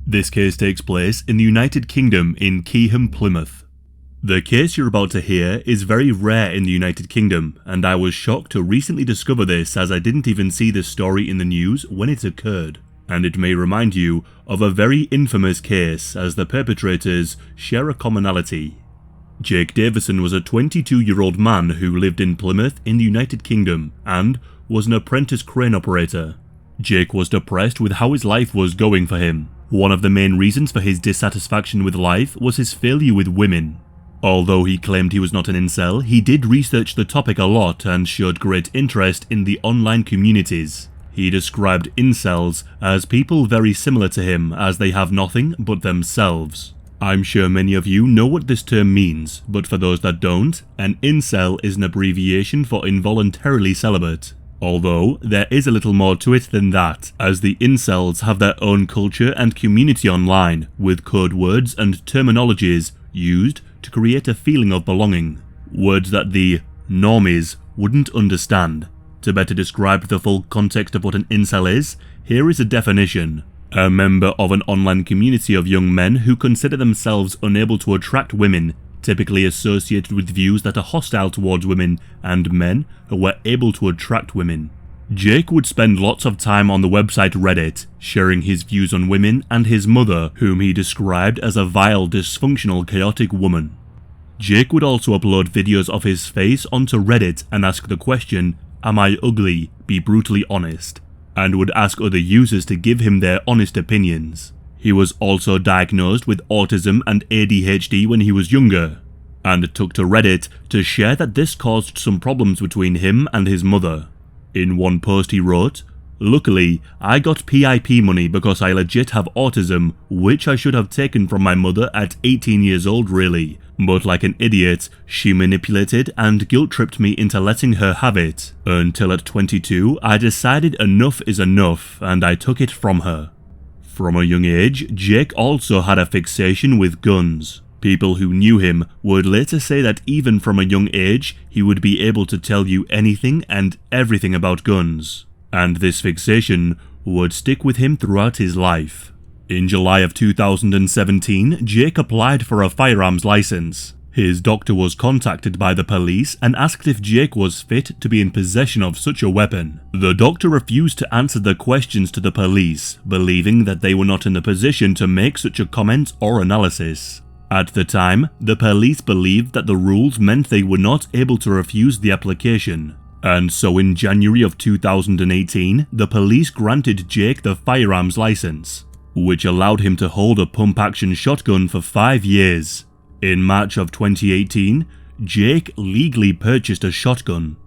This case takes place in the United Kingdom in Keyham, Plymouth. The case you're about to hear is very rare in the United Kingdom, and I was shocked to recently discover this as I didn't even see this story in the news when it occurred. And it may remind you of a very infamous case as the perpetrators share a commonality. Jake Davison was a 22-year-old man who lived in Plymouth in the United Kingdom and was an apprentice crane operator. Jake was depressed with how his life was going for him. One of the main reasons for his dissatisfaction with life was his failure with women. Although he claimed he was not an incel, he did research the topic a lot and showed great interest in the online communities. He described incels as people very similar to him as they have nothing but themselves. I'm sure many of you know what this term means, but for those that don't, an incel is an abbreviation for involuntarily celibate. Although, there is a little more to it than that, as the incels have their own culture and community online, with code words and terminologies used to create a feeling of belonging. Words that the normies wouldn't understand. To better describe the full context of what an incel is, here is a definition. A member of an online community of young men who consider themselves unable to attract women, typically associated with views that are hostile towards women and men who are able to attract women. Jake would spend lots of time on the website Reddit, sharing his views on women and his mother, whom he described as a vile, dysfunctional, chaotic woman. Jake would also upload videos of his face onto Reddit and ask the question, "Am I ugly? Be brutally honest," and would ask other users to give him their honest opinions. He was also diagnosed with autism and ADHD when he was younger, and took to Reddit to share that this caused some problems between him and his mother. In one post he wrote, "Luckily, I got PIP money because I legit have autism, which I should have taken from my mother at 18 years old really, but like an idiot, she manipulated and guilt-tripped me into letting her have it, until at 22 I decided enough is enough and I took it from her." From a young age, Jake also had a fixation with guns. People who knew him would later say that even from a young age, he would be able to tell you anything and everything about guns. And this fixation would stick with him throughout his life. In July of 2017, Jake applied for a firearms license. His doctor was contacted by the police and asked if Jake was fit to be in possession of such a weapon. The doctor refused to answer the questions to the police, believing that they were not in the position to make such a comment or analysis. At the time, the police believed that the rules meant they were not able to refuse the application. And so in January of 2018, the police granted Jake the firearms license, which allowed him to hold a pump-action shotgun for 5 years. In March of 2018, Jake legally purchased a shotgun.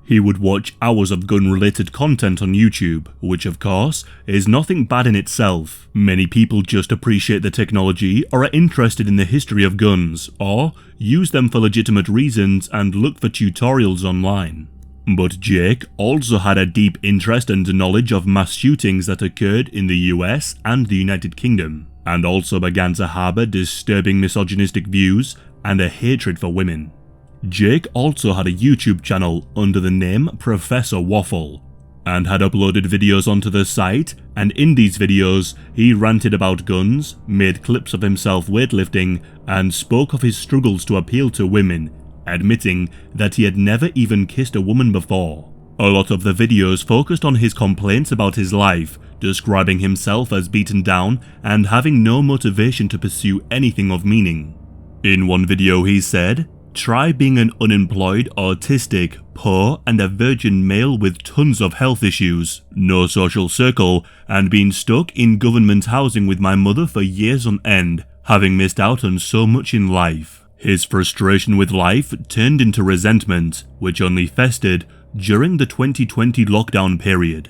He would watch hours of gun-related content on YouTube, which of course is nothing bad in itself. Many people just appreciate the technology or are interested in the history of guns, or use them for legitimate reasons and look for tutorials online. But Jake also had a deep interest and knowledge of mass shootings that occurred in the US and the United Kingdom, and also began to harbour disturbing misogynistic views and a hatred for women. Jake also had a YouTube channel under the name Professor Waffle, and had uploaded videos onto the site, and in these videos he ranted about guns, made clips of himself weightlifting, and spoke of his struggles to appeal to women, admitting that he had never even kissed a woman before. A lot of the videos focused on his complaints about his life, describing himself as beaten down and having no motivation to pursue anything of meaning. In one video he said, "Try being an unemployed, autistic, poor and a virgin male with tons of health issues, no social circle, and being stuck in government housing with my mother for years on end, having missed out on so much in life." His frustration with life turned into resentment, which only festered during the 2020 lockdown period.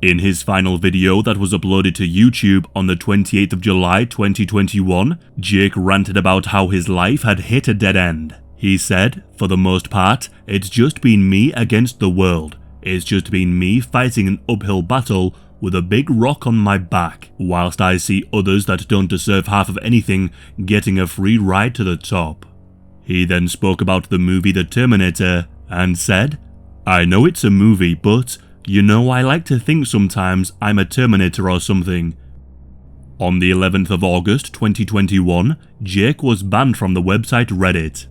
In his final video that was uploaded to YouTube on the 28th of July 2021, Jake ranted about how his life had hit a dead end. He said, "For the most part, it's just been me against the world. It's just been me fighting an uphill battle with a big rock on my back, whilst I see others that don't deserve half of anything getting a free ride to the top." He then spoke about the movie The Terminator and said, "I know it's a movie, but, you know, I like to think sometimes I'm a Terminator or something. On the 11th of August 2021, Jake was banned from the website Reddit.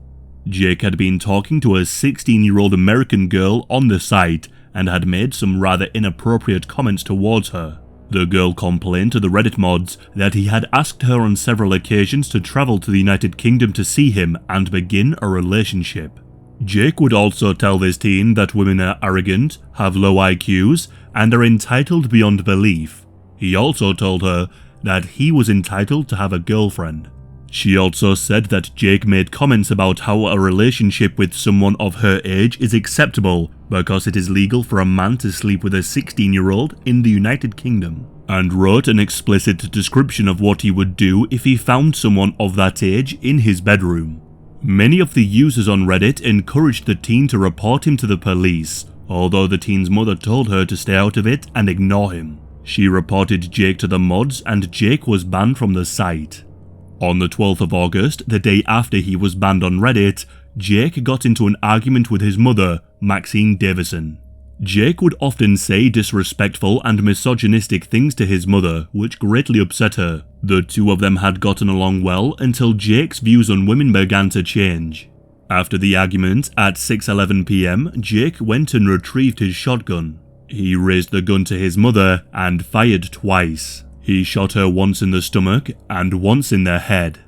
Jake had been talking to a 16-year-old American girl on the site and had made some rather inappropriate comments towards her. The girl complained to the Reddit mods that he had asked her on several occasions to travel to the United Kingdom to see him and begin a relationship. Jake would also tell this teen that women are arrogant, have low IQs, and are entitled beyond belief. He also told her that he was entitled to have a girlfriend. She also said that Jake made comments about how a relationship with someone of her age is acceptable because it is legal for a man to sleep with a 16-year-old in the United Kingdom, and wrote an explicit description of what he would do if he found someone of that age in his bedroom. Many of the users on Reddit encouraged the teen to report him to the police, although the teen's mother told her to stay out of it and ignore him. She reported Jake to the mods and Jake was banned from the site. On the 12th of August, the day after he was banned on Reddit, Jake got into an argument with his mother, Jake Davison. Jake would often say disrespectful and misogynistic things to his mother, which greatly upset her. The two of them had gotten along well until Jake's views on women began to change. After the argument, at 6:11 PM, Jake went and retrieved his shotgun. He raised the gun to his mother and fired twice. He shot her once in the stomach and once in the head.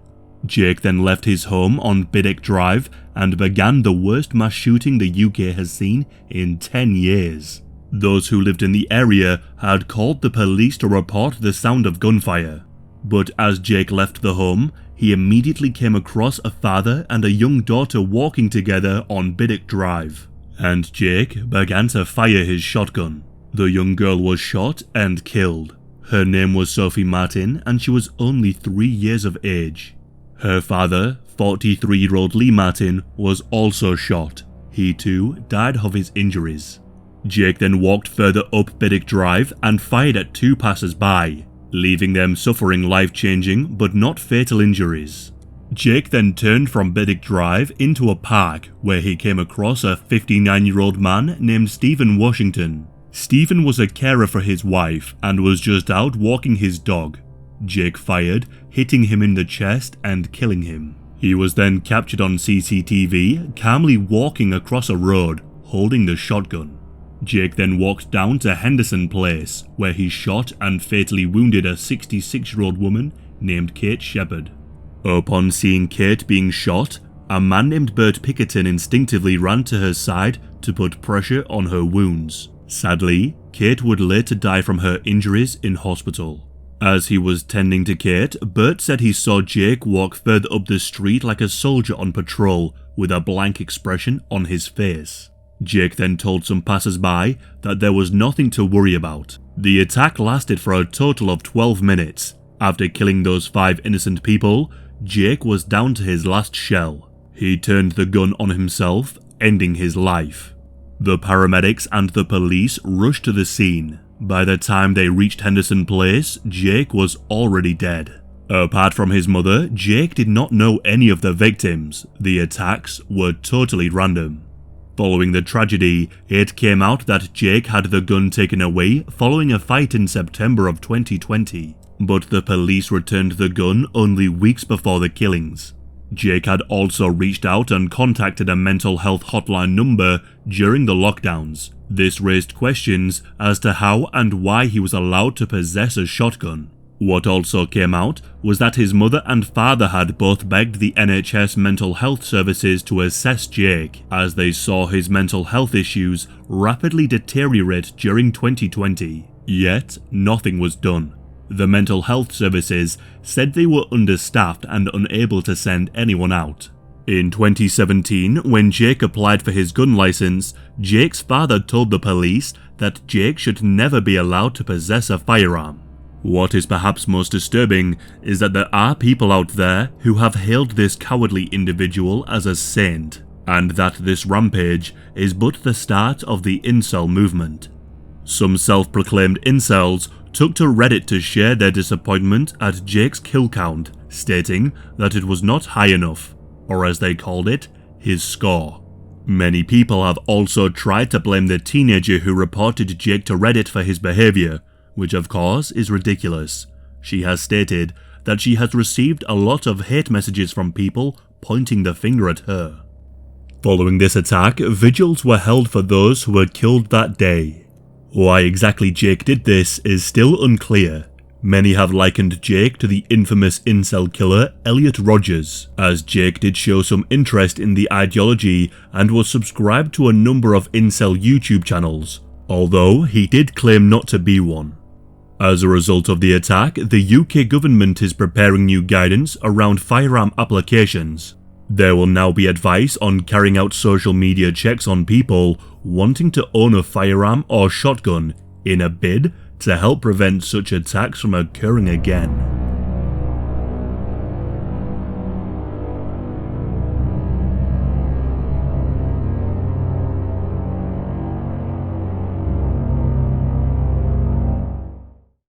Jake then left his home on Biddick Drive and began the worst mass shooting the UK has seen in 10 years. Those who lived in the area had called the police to report the sound of gunfire. But as Jake left the home, he immediately came across a father and a young daughter walking together on Biddick Drive, and Jake began to fire his shotgun. The young girl was shot and killed. Her name was Sophie Martin and she was only 3 years of age. Her father, 43-year-old Lee Martin, was also shot. He too died of his injuries. Jake then walked further up Biddick Drive and fired at 2 passers-by, leaving them suffering life-changing but not fatal injuries. Jake then turned from Biddick Drive into a park where he came across a 59-year-old man named Stephen Washington. Stephen was a carer for his wife and was just out walking his dog. Jake fired, hitting him in the chest and killing him. He was then captured on CCTV, calmly walking across a road, holding the shotgun. Jake then walked down to Henderson Place, where he shot and fatally wounded a 66-year-old woman named Kate Shepherd. Upon seeing Kate being shot, a man named Bert Pickerton instinctively ran to her side to put pressure on her wounds. Sadly, Kate would later die from her injuries in hospital. As he was tending to Kate, Bert said he saw Jake walk further up the street like a soldier on patrol with a blank expression on his face. Jake then told some passers-by that there was nothing to worry about. The attack lasted for a total of 12 minutes. After killing those 5 innocent people, Jake was down to his last shell. He turned the gun on himself, ending his life. The paramedics and the police rushed to the scene. By the time they reached Henderson Place, Jake was already dead. Apart from his mother, Jake did not know any of the victims. The attacks were totally random. Following the tragedy, it came out that Jake had the gun taken away following a fight in September of 2020, but the police returned the gun only weeks before the killings. Jake had also reached out and contacted a mental health hotline number during the lockdowns. This raised questions as to how and why he was allowed to possess a shotgun. What also came out was that his mother and father had both begged the NHS mental health services to assess Jake, as they saw his mental health issues rapidly deteriorate during 2020. Yet, nothing was done. The mental health services said they were understaffed and unable to send anyone out. In 2017, when Jake applied for his gun license, Jake's father told the police that Jake should never be allowed to possess a firearm. What is perhaps most disturbing is that there are people out there who have hailed this cowardly individual as a saint, and that this rampage is but the start of the incel movement. Some self-proclaimed incels took to Reddit to share their disappointment at Jake's kill count, stating that it was not high enough, or as they called it, his score. Many people have also tried to blame the teenager who reported Jake to Reddit for his behavior, which of course is ridiculous. she has stated that she has received a lot of hate messages from people pointing the finger at her. Following this attack, vigils were held for those who were killed that day. Why exactly Jake did this is still unclear. Many have likened Jake to the infamous incel killer Elliot Rodgers, as Jake did show some interest in the ideology and was subscribed to a number of incel YouTube channels, although he did claim not to be one. As a result of the attack, the UK government is preparing new guidance around firearm applications. There will now be advice on carrying out social media checks on people wanting to own a firearm or shotgun in a bid to help prevent such attacks from occurring again.